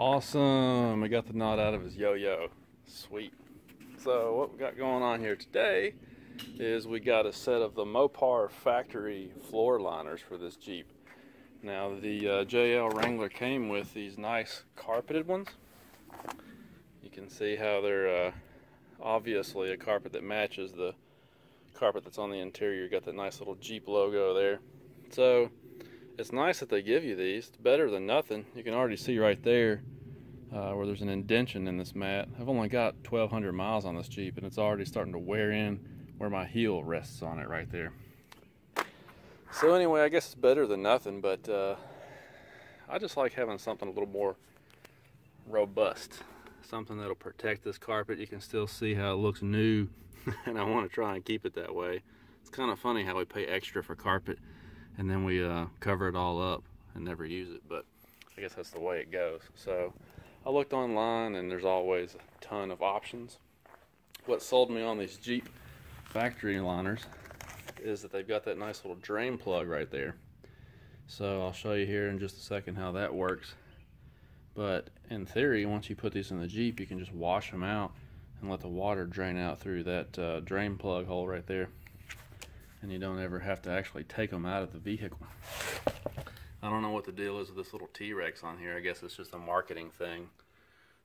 Awesome, we got the knot out of his yo-yo. Sweet. So what we got going on here today is we got a set of the Mopar factory floor liners for this Jeep. Now the JL Wrangler came with these nice carpeted ones. You can see how they're obviously a carpet that matches the carpet that's on the interior. You got that nice little Jeep logo there. So it's nice that they give you these. It's better than nothing. You can already see right there where there's an indentation in this mat. I've only got 1,200 miles on this Jeep and it's already starting to wear in where my heel rests on it right there. So anyway, I guess it's better than nothing, but I just like having something a little more robust. Something that'll protect this carpet. You can still see how it looks new and I want to try and keep it that way. It's kind of funny how we pay extra for carpet and then we cover it all up and never use it, but I guess that's the way it goes. So I looked online and there's always a ton of options. What sold me on these Jeep factory liners is that they've got that nice little drain plug right there. So I'll show you here in just a second how that works. But in theory, once you put these in the Jeep, you can just wash them out and let the water drain out through that drain plug hole right there. And you don't ever have to actually take them out of the vehicle. I don't know what the deal is with this little T-Rex on here. I guess it's just a marketing thing.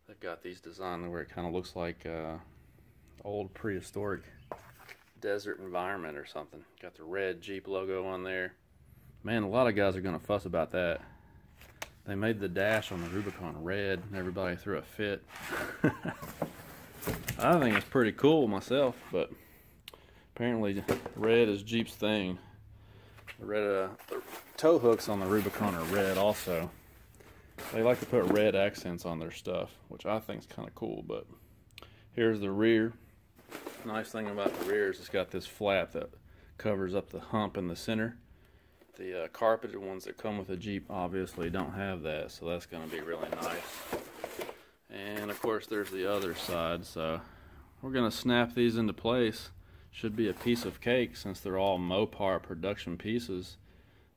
They've got these designed where it kind of looks like old prehistoric desert environment or something. Got the red Jeep logo on there. Man, a lot of guys are going to fuss about that. They made the dash on the Rubicon red and everybody threw a fit. I think it's pretty cool myself, but apparently red is Jeep's thing. The tow hooks on the Rubicon are red also. They like to put red accents on their stuff, which I think is kind of cool. But here's the rear. Nice thing about the rear is it's got this flap that covers up the hump in the center. The carpeted ones that come with a Jeep obviously don't have that, so that's going to be really nice. And of course there's the other side, so we're going to snap these into place. Should be a piece of cake since they're all Mopar production pieces.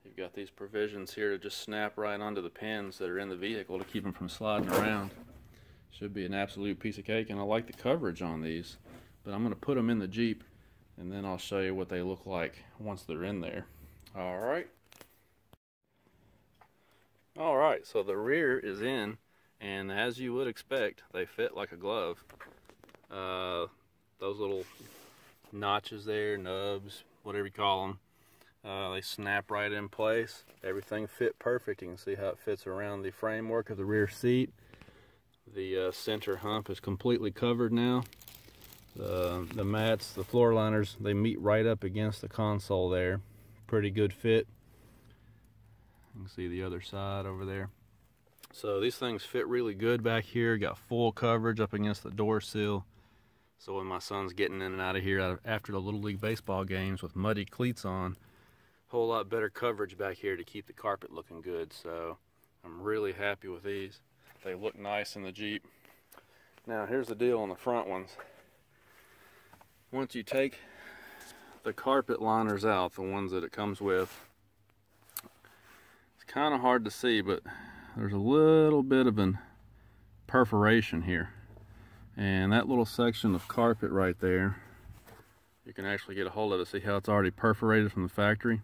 You've got these provisions here to just snap right onto the pins that are in the vehicle to keep them from sliding around. Should be an absolute piece of cake, and I like the coverage on these. But I'm going to put them in the Jeep and then I'll show you what they look like once they're in there. Alright, so the rear is in, and as you would expect, they fit like a glove. Those little notches there, nubs, whatever you call them, they snap right in place. Everything fit perfect. You can see how it fits around the framework of the rear seat. The center hump is completely covered now. The mats, the floor liners, they meet right up against the console there. Pretty good fit. You can see the other side over there. So these things fit really good back here. Got full coverage up against the door sill. So when my son's getting in and out of here after the Little League baseball games with muddy cleats on, a whole lot better coverage back here to keep the carpet looking good. So I'm really happy with these. They look nice in the Jeep. Now here's the deal on the front ones. Once you take the carpet liners out, the ones that it comes with, it's kind of hard to see, but there's a little bit of an perforation here. And that little section of carpet right there, you can actually get a hold of it. See how it's already perforated from the factory?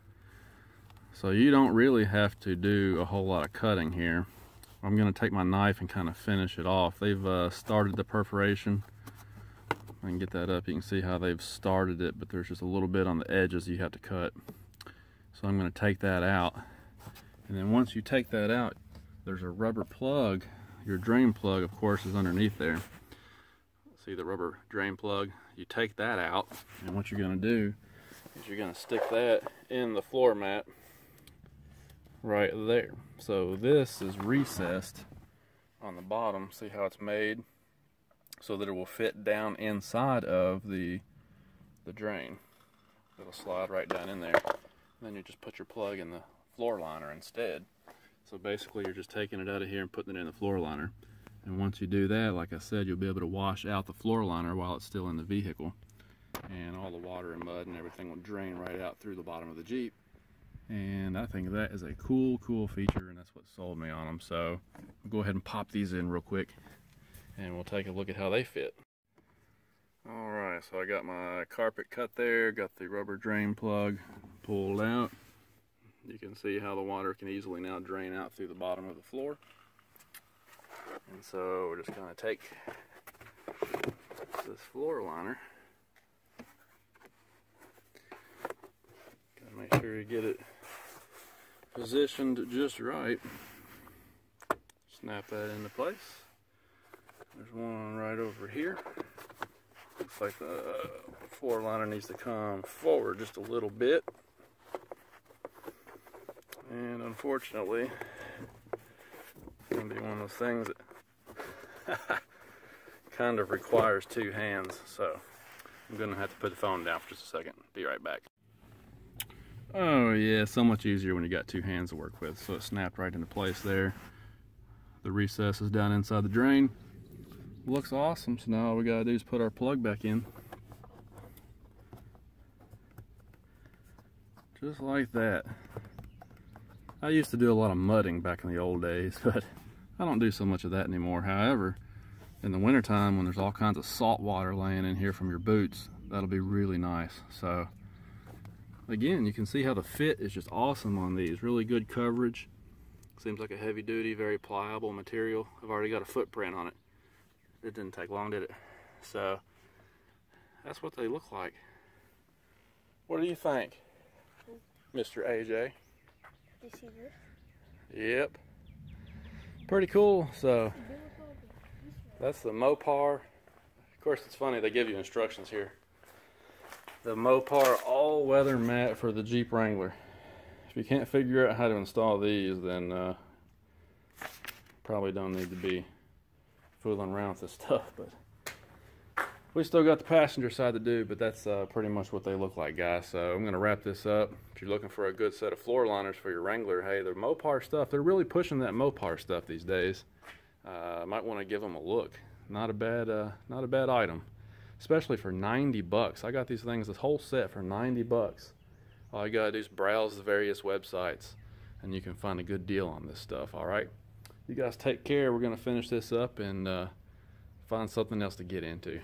So you don't really have to do a whole lot of cutting here. I'm going to take my knife and kind of finish it off. They've started the perforation. I can get that up. You can see how they've started it, but there's just a little bit on the edges you have to cut. So I'm going to take that out. And then once you take that out, there's a rubber plug. Your drain plug, of course, is underneath there. See the rubber drain plug? You take that out, and what you're going to do is you're going to stick that in the floor mat right there. So this is recessed on the bottom. See how it's made? So that it will fit down inside of the drain. It'll slide right down in there. And then you just put your plug in the floor liner instead. So basically you're just taking it out of here and putting it in the floor liner. And once you do that, like I said, you'll be able to wash out the floor liner while it's still in the vehicle. And all the water and mud and everything will drain right out through the bottom of the Jeep. And I think that is a cool feature, and that's what sold me on them. So I'll go ahead and pop these in real quick, and we'll take a look at how they fit. Alright, so I got my carpet cut there, got the rubber drain plug pulled out. You can see how the water can easily now drain out through the bottom of the floor. And so we're just going to take this floor liner. Gotta make sure you get it positioned just right. Snap that into place. There's one right over here. Looks like the floor liner needs to come forward just a little bit. And unfortunately, it's going to be one of those things that kind of requires two hands. So I'm going to have to put the phone down for just a second. Be right back. Oh yeah, so much easier when you got two hands to work with. So it snapped right into place there. The recess is down inside the drain. Looks awesome. So now all we gotta do is put our plug back in. Just like that. I used to do a lot of mudding back in the old days, but I don't do so much of that anymore. However, in the wintertime when there's all kinds of salt water laying in here from your boots, that'll be really nice. So again, you can see how the fit is just awesome on these. Really good coverage. Seems like a heavy duty, very pliable material. I've already got a footprint on it. It didn't take long, did it? So that's what they look like. What do you think, Mr. AJ? You see this? Yep. Pretty cool. So that's the Mopar. Of course, it's funny, they give you instructions here. The Mopar all-weather mat for the Jeep Wrangler. If you can't figure out how to install these, then probably don't need to be fooling around with this stuff. But we still got the passenger side to do, but that's pretty much what they look like, guys. So I'm going to wrap this up. If you're looking for a good set of floor liners for your Wrangler, hey, the Mopar stuff, they're really pushing that Mopar stuff these days. Might want to give them a look. Not a bad item, especially for 90 bucks. I got these things, this whole set, for 90 bucks. All you gotta do is browse the various websites and you can find a good deal on this stuff. All right, you guys take care. We're gonna finish this up and find something else to get into.